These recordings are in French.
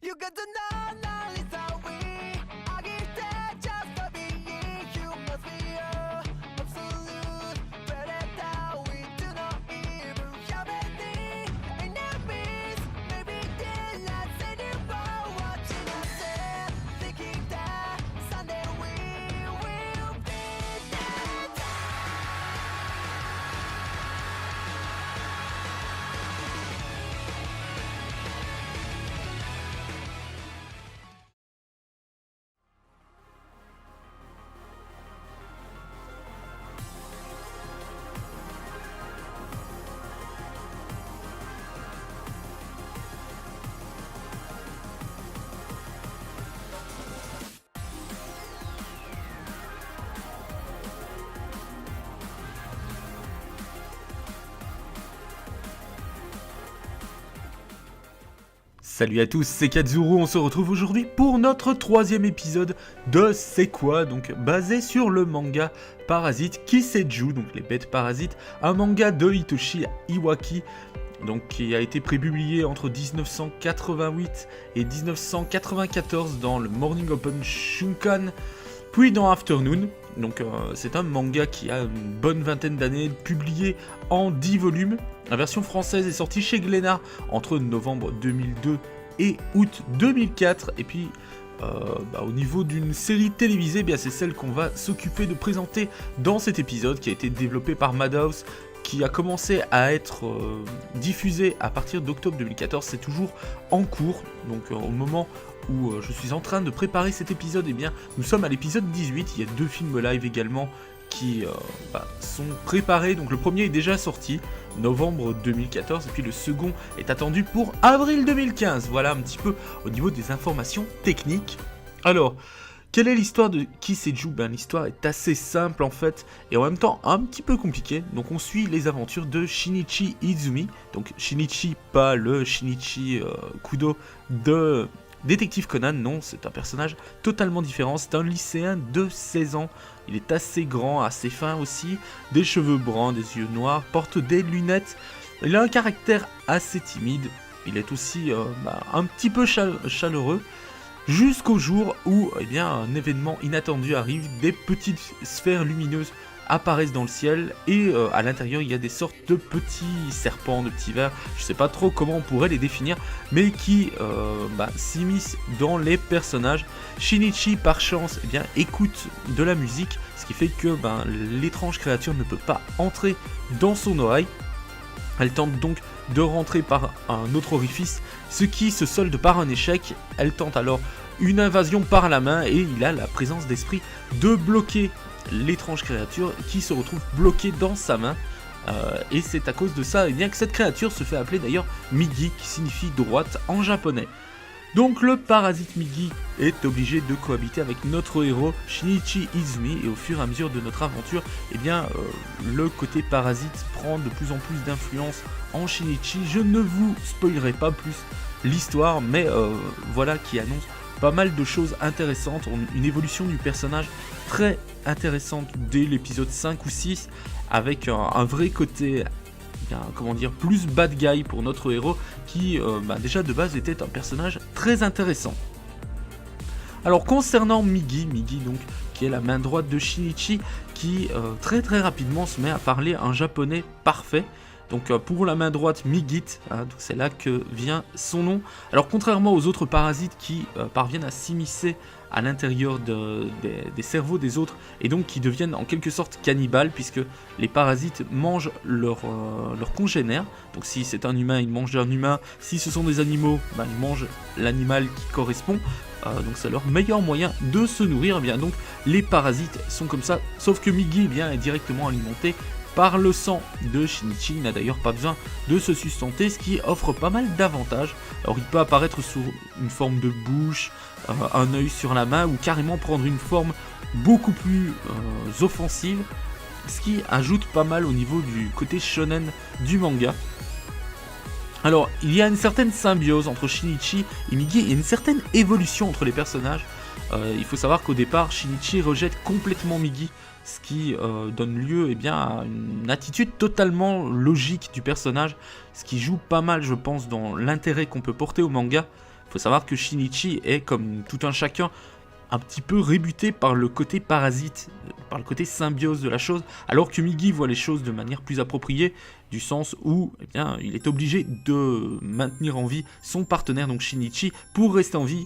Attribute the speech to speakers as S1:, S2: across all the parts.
S1: You got to know, now is how we are gifted just for being humans. We are absolute predator. We do not even have any enemies. Maybe they're not anymore watching us, thinking that someday we will be dead.
S2: Salut à tous, c'est Katsuru, on se retrouve aujourd'hui pour notre troisième épisode de C'est quoi, donc basé sur le manga Parasite Kiseiju, donc les bêtes parasites, un manga de Hitoshi Iwaki, donc qui a été prépublié entre 1988 et 1994 dans le Morning Open Shunkan, puis dans Afternoon. Donc c'est un manga qui a une bonne vingtaine d'années, publié en 10 volumes. La version française est sortie chez Glénat entre novembre 2002 et août 2004. Et puis au niveau d'une série télévisée, eh bien, c'est celle qu'on va s'occuper de présenter dans cet épisode, qui a été développée par Madhouse, qui a commencé à être diffusée à partir d'octobre 2014. C'est toujours en cours, donc au moment où je suis en train de préparer cet épisode, eh bien, nous sommes à l'épisode 18, il y a 2 films live également qui sont préparés, donc le premier est déjà sorti, novembre 2014, et puis le second est attendu pour avril 2015, voilà un petit peu au niveau des informations techniques. Alors, quelle est l'histoire de Kiseiju ? Ben, l'histoire est assez simple en fait, et en même temps un petit peu compliquée. Donc on suit les aventures de Shinichi Izumi, donc Shinichi, pas le Shinichi Kudo de Détective Conan, non, c'est un personnage totalement différent, c'est un lycéen de 16 ans, il est assez grand, assez fin aussi, des cheveux bruns, des yeux noirs, porte des lunettes, il a un caractère assez timide, il est aussi un petit peu chaleureux, jusqu'au jour où eh bien, un événement inattendu arrive, des petites sphères lumineuses apparaissent dans le ciel et à l'intérieur il y a des sortes de petits serpents, de petits vers, je sais pas trop comment on pourrait les définir, mais qui s'immiscent dans les personnages. Shinichi par chance eh bien, écoute de la musique, ce qui fait que l'étrange créature ne peut pas entrer dans son oreille. Elle tente donc de rentrer par un autre orifice, ce qui se solde par un échec. Elle tente alors une invasion par la main et il a la présence d'esprit de bloquer l'étrange créature qui se retrouve bloquée dans sa main. Et c'est à cause de ça eh bien, que cette créature se fait appeler d'ailleurs Migi, qui signifie droite en japonais. Donc le parasite Migi est obligé de cohabiter avec notre héros Shinichi Izumi, et au fur et à mesure de notre aventure, eh bien, le côté parasite prend de plus en plus d'influence en Shinichi. Je ne vous spoilerai pas plus l'histoire, mais voilà qui annonce pas mal de choses intéressantes, une évolution du personnage très intéressante dès l'épisode 5 ou 6, avec un vrai côté plus bad guy pour notre héros qui déjà de base était un personnage très intéressant. Alors concernant Migi donc qui est la main droite de Shinichi, qui très rapidement se met à parler un japonais parfait. Donc pour la main droite, Migit, donc c'est là que vient son nom. Alors contrairement aux autres parasites qui parviennent à s'immiscer à l'intérieur des cerveaux des autres, et donc qui deviennent en quelque sorte cannibales, puisque les parasites mangent leurs congénères. Donc si c'est un humain, ils mangent un humain. Si ce sont des animaux, ils mangent l'animal qui correspond. Donc c'est leur meilleur moyen de se nourrir. Eh bien, donc les parasites sont comme ça, sauf que Migi est directement alimenté par le sang de Shinichi. Il n'a d'ailleurs pas besoin de se sustenter, ce qui offre pas mal d'avantages. Alors il peut apparaître sous une forme de bouche, un œil sur la main, ou carrément prendre une forme beaucoup plus offensive, ce qui ajoute pas mal au niveau du côté shonen du manga. Alors il y a une certaine symbiose entre Shinichi et Migi, et une certaine évolution entre les personnages. Il faut savoir qu'au départ, Shinichi rejette complètement Migi, ce qui donne lieu à une attitude totalement logique du personnage, ce qui joue pas mal, je pense, dans l'intérêt qu'on peut porter au manga. Faut savoir que Shinichi est, comme tout un chacun, un petit peu rébuté par le côté parasite, par le côté symbiose de la chose, alors que Migi voit les choses de manière plus appropriée, du sens où eh bien, il est obligé de maintenir en vie son partenaire, donc Shinichi, pour rester en vie.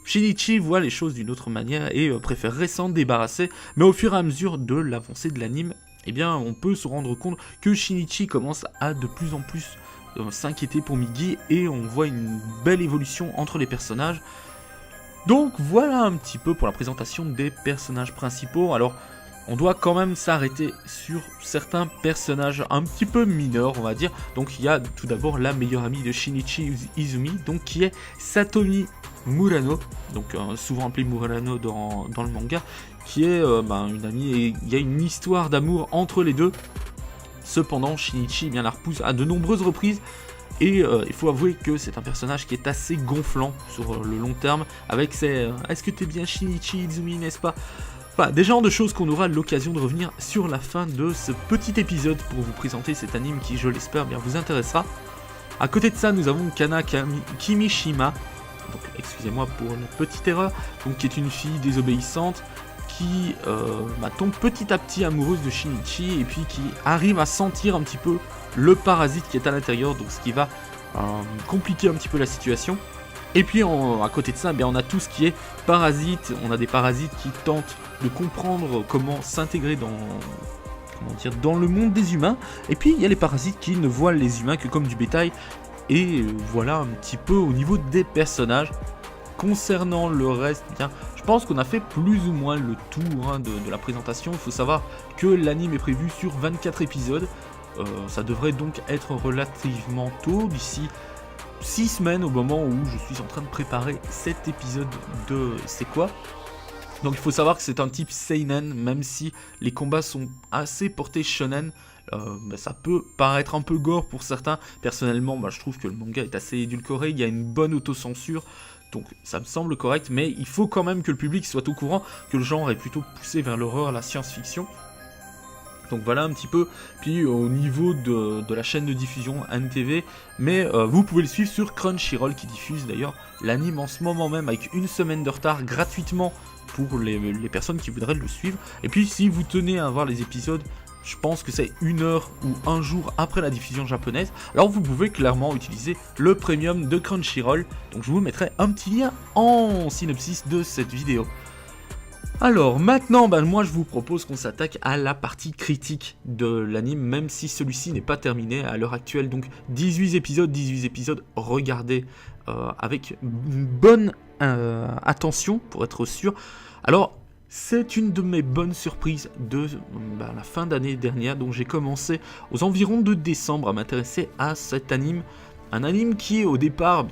S2: Shinichi voit les choses d'une autre manière et préférerait s'en débarrasser, mais au fur et à mesure de l'avancée de l'anime, eh bien, on peut se rendre compte que Shinichi commence à de plus en plus s'inquiéter pour Migi, et on voit une belle évolution entre les personnages. Donc voilà un petit peu pour la présentation des personnages principaux. Alors on doit quand même s'arrêter sur certains personnages un petit peu mineurs, on va dire. Donc il y a tout d'abord la meilleure amie de Shinichi Izumi, donc qui est Satomi Murano, donc souvent appelée Murano dans le manga, qui est une amie, et il y a une histoire d'amour entre les deux. Cependant, Shinichi la repousse à de nombreuses reprises, et il faut avouer que c'est un personnage qui est assez gonflant sur le long terme, avec ses est-ce que t'es bien Shinichi Izumi, n'est-ce pas? Enfin, des genres de choses qu'on aura l'occasion de revenir sur la fin de ce petit épisode pour vous présenter cet anime qui, je l'espère, bien vous intéressera. À côté de ça, nous avons Kana Kimishima, donc excusez-moi pour la petite erreur, donc qui est une fille désobéissante, qui tombe petit à petit amoureuse de Shinichi, et puis qui arrive à sentir un petit peu le parasite qui est à l'intérieur, donc ce qui va compliquer un petit peu la situation. Et puis à côté de ça, on a tout ce qui est parasite. On a des parasites qui tentent de comprendre comment s'intégrer dans le monde des humains. Et puis il y a les parasites qui ne voient les humains que comme du bétail. Et voilà un petit peu au niveau des personnages. Concernant le reste, je pense qu'on a fait plus ou moins le tour de la présentation. Il faut savoir que l'anime est prévu sur 24 épisodes. Ça devrait donc être relativement tôt, d'ici 6 semaines au moment où je suis en train de préparer cet épisode de C'est quoi. Donc il faut savoir que c'est un type seinen, même si les combats sont assez portés shonen. Ça peut paraître un peu gore pour certains. Personnellement, je trouve que le manga est assez édulcoré, il y a une bonne autocensure, donc ça me semble correct, mais il faut quand même que le public soit au courant que le genre est plutôt poussé vers l'horreur, la science-fiction. Donc voilà un petit peu, puis au niveau de la chaîne de diffusion NTV, mais vous pouvez le suivre sur Crunchyroll qui diffuse d'ailleurs l'anime en ce moment même avec une semaine de retard gratuitement pour les personnes qui voudraient le suivre. Et puis si vous tenez à voir les épisodes, je pense que c'est 1 heure ou 1 jour après la diffusion japonaise, alors vous pouvez clairement utiliser le premium de Crunchyroll, donc je vous mettrai un petit lien en synopsis de cette vidéo. Alors maintenant, moi je vous propose qu'on s'attaque à la partie critique de l'anime, même si celui-ci n'est pas terminé à l'heure actuelle. Donc 18 épisodes, regardez avec une bonne attention pour être sûr. Alors c'est une de mes bonnes surprises de la fin d'année dernière, donc j'ai commencé aux environs de décembre à m'intéresser à cet anime. Un anime qui au départ,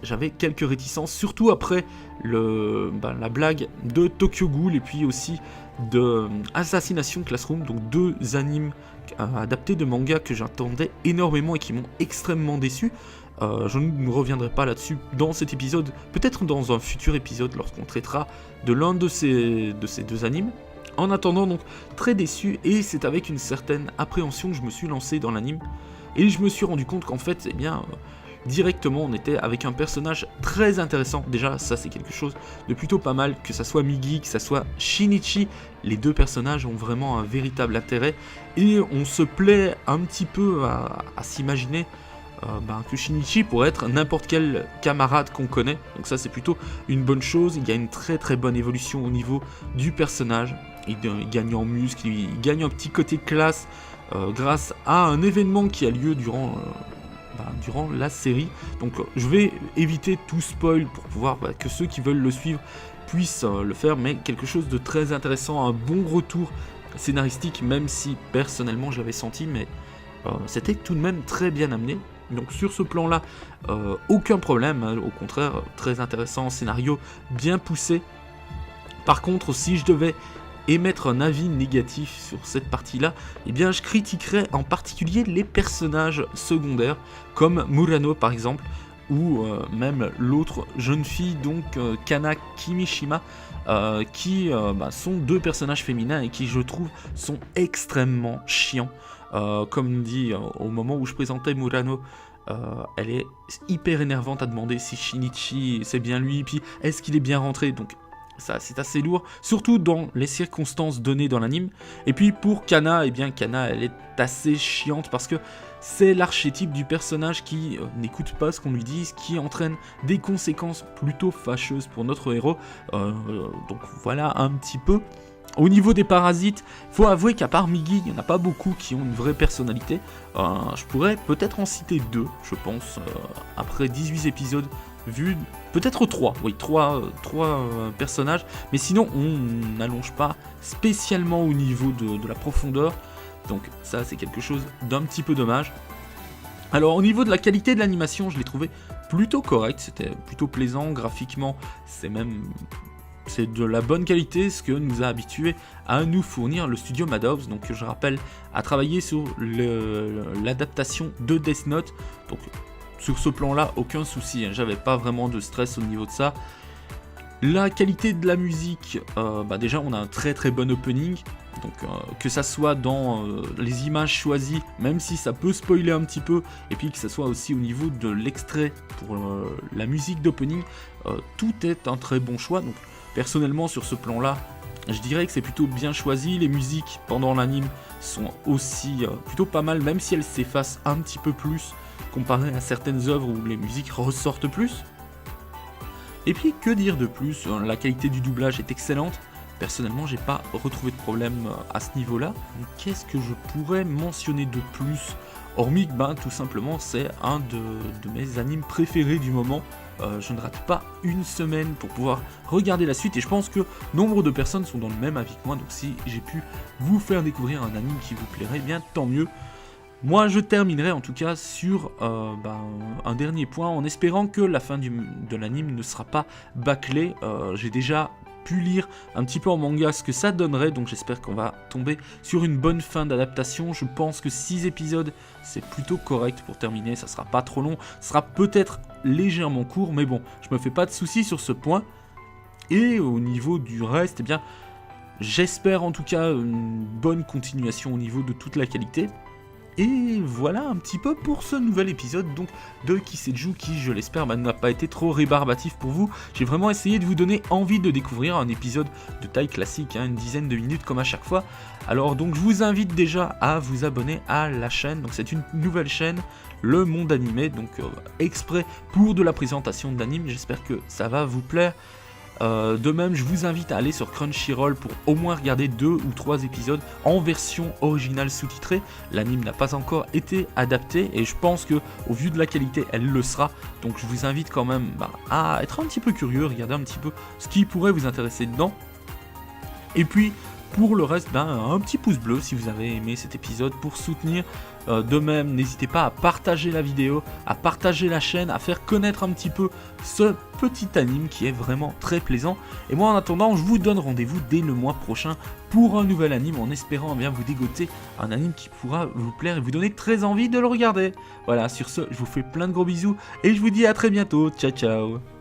S2: j'avais quelques réticences, surtout après la blague de Tokyo Ghoul et puis aussi de Assassination Classroom, donc 2 animes adaptés de manga que j'attendais énormément et qui m'ont extrêmement déçu. Je ne reviendrai pas là-dessus dans cet épisode, peut-être dans un futur épisode lorsqu'on traitera de l'un de ces 2 animes. En attendant, donc très déçu, et c'est avec une certaine appréhension que je me suis lancé dans l'anime, et je me suis rendu compte qu'en fait, directement on était avec un personnage très intéressant. Déjà ça c'est quelque chose de plutôt pas mal, que ça soit Migi, que ça soit Shinichi, les 2 personnages ont vraiment un véritable intérêt, et on se plaît un petit peu à s'imaginer que Shinichi pourrait être n'importe quel camarade qu'on connaît, donc ça c'est plutôt une bonne chose. Il y a une très très bonne évolution au niveau du personnage, il gagne en muscles, il gagne un petit côté classe grâce à un événement qui a lieu durant la série. Donc je vais éviter tout spoil pour pouvoir que ceux qui veulent le suivre puissent le faire, mais quelque chose de très intéressant, un bon retour scénaristique, même si personnellement je l'avais senti, mais c'était tout de même très bien amené. Donc sur ce plan là, aucun problème, au contraire très intéressant, scénario bien poussé. Par contre, si je devais émettre un avis négatif sur cette partie-là, je critiquerais en particulier les personnages secondaires, comme Murano par exemple, ou même l'autre jeune fille, donc Kana Kimishima, qui sont 2 personnages féminins et qui je trouve sont extrêmement chiants. Comme dit au moment où je présentais Murano, elle est hyper énervante à demander si Shinichi c'est bien lui, puis est-ce qu'il est bien rentré, donc ça c'est assez lourd, surtout dans les circonstances données dans l'anime. Et puis pour Kana, eh bien Kana elle est assez chiante parce que c'est l'archétype du personnage qui n'écoute pas ce qu'on lui dit, ce qui entraîne des conséquences plutôt fâcheuses pour notre héros. Donc voilà un petit peu. Au niveau des parasites, faut avouer qu'à part Migi, il n'y en a pas beaucoup qui ont une vraie personnalité. Je pourrais peut-être en citer 2, je pense, après 18 épisodes vus, peut-être 3, oui, 3 personnages, mais sinon on n'allonge pas spécialement au niveau de la profondeur, donc ça c'est quelque chose d'un petit peu dommage. Alors au niveau de la qualité de l'animation, je l'ai trouvé plutôt correct, c'était plutôt plaisant, graphiquement c'est de la bonne qualité, ce que nous a habitué à nous fournir le studio Madhouse, donc je rappelle, a travaillé sur l'adaptation de Death Note, donc sur ce plan-là, aucun souci, hein, j'avais pas vraiment de stress au niveau de ça. La qualité de la musique, déjà on a un très très bon opening, donc que ça soit dans les images choisies, même si ça peut spoiler un petit peu, et puis que ça soit aussi au niveau de l'extrait pour la musique d'opening, tout est un très bon choix. Donc personnellement sur ce plan-là, je dirais que c'est plutôt bien choisi. Les musiques pendant l'anime sont aussi plutôt pas mal, même si elles s'effacent un petit peu plus comparé à certaines œuvres où les musiques ressortent plus. Et puis que dire de plus, la qualité du doublage est excellente. Personnellement, j'ai pas retrouvé de problème à ce niveau-là. Qu'est-ce que je pourrais mentionner de plus? Hormis que tout simplement c'est un de mes animes préférés du moment. Je ne rate pas une semaine pour pouvoir regarder la suite et je pense que nombre de personnes sont dans le même avis que moi, donc si j'ai pu vous faire découvrir un anime qui vous plairait, bien tant mieux. Moi je terminerai en tout cas sur un dernier point en espérant que la fin de l'anime ne sera pas bâclée. J'ai déjà pu lire un petit peu en manga ce que ça donnerait, donc j'espère qu'on va tomber sur une bonne fin d'adaptation. Je pense que 6 épisodes c'est plutôt correct pour terminer, ça sera pas trop long, ça sera peut-être légèrement court, mais bon, je me fais pas de soucis sur ce point. Et au niveau du reste, eh bien, j'espère en tout cas une bonne continuation au niveau de toute la qualité. Et voilà un petit peu pour ce nouvel épisode donc de Kiseju qui, je l'espère, n'a pas été trop rébarbatif pour vous. J'ai vraiment essayé de vous donner envie de découvrir un épisode de taille classique, une dizaine de minutes comme à chaque fois. Alors donc je vous invite déjà à vous abonner à la chaîne, donc c'est une nouvelle chaîne, Le Monde Animé, donc exprès pour de la présentation d'anime, j'espère que ça va vous plaire. De même, je vous invite à aller sur Crunchyroll pour au moins regarder 2 ou 3 épisodes en version originale sous-titrée. L'anime n'a pas encore été adapté et je pense que au vu de la qualité, elle le sera. Donc je vous invite quand même à être un petit peu curieux, regarder un petit peu ce qui pourrait vous intéresser dedans. Et puis pour le reste, un petit pouce bleu si vous avez aimé cet épisode pour soutenir. De même, n'hésitez pas à partager la vidéo, à partager la chaîne, à faire connaître un petit peu ce petit anime qui est vraiment très plaisant. Et moi en attendant, je vous donne rendez-vous dès le mois prochain pour un nouvel anime en espérant bien vous dégoter un anime qui pourra vous plaire et vous donner très envie de le regarder. Voilà, sur ce, je vous fais plein de gros bisous et je vous dis à très bientôt. Ciao ciao.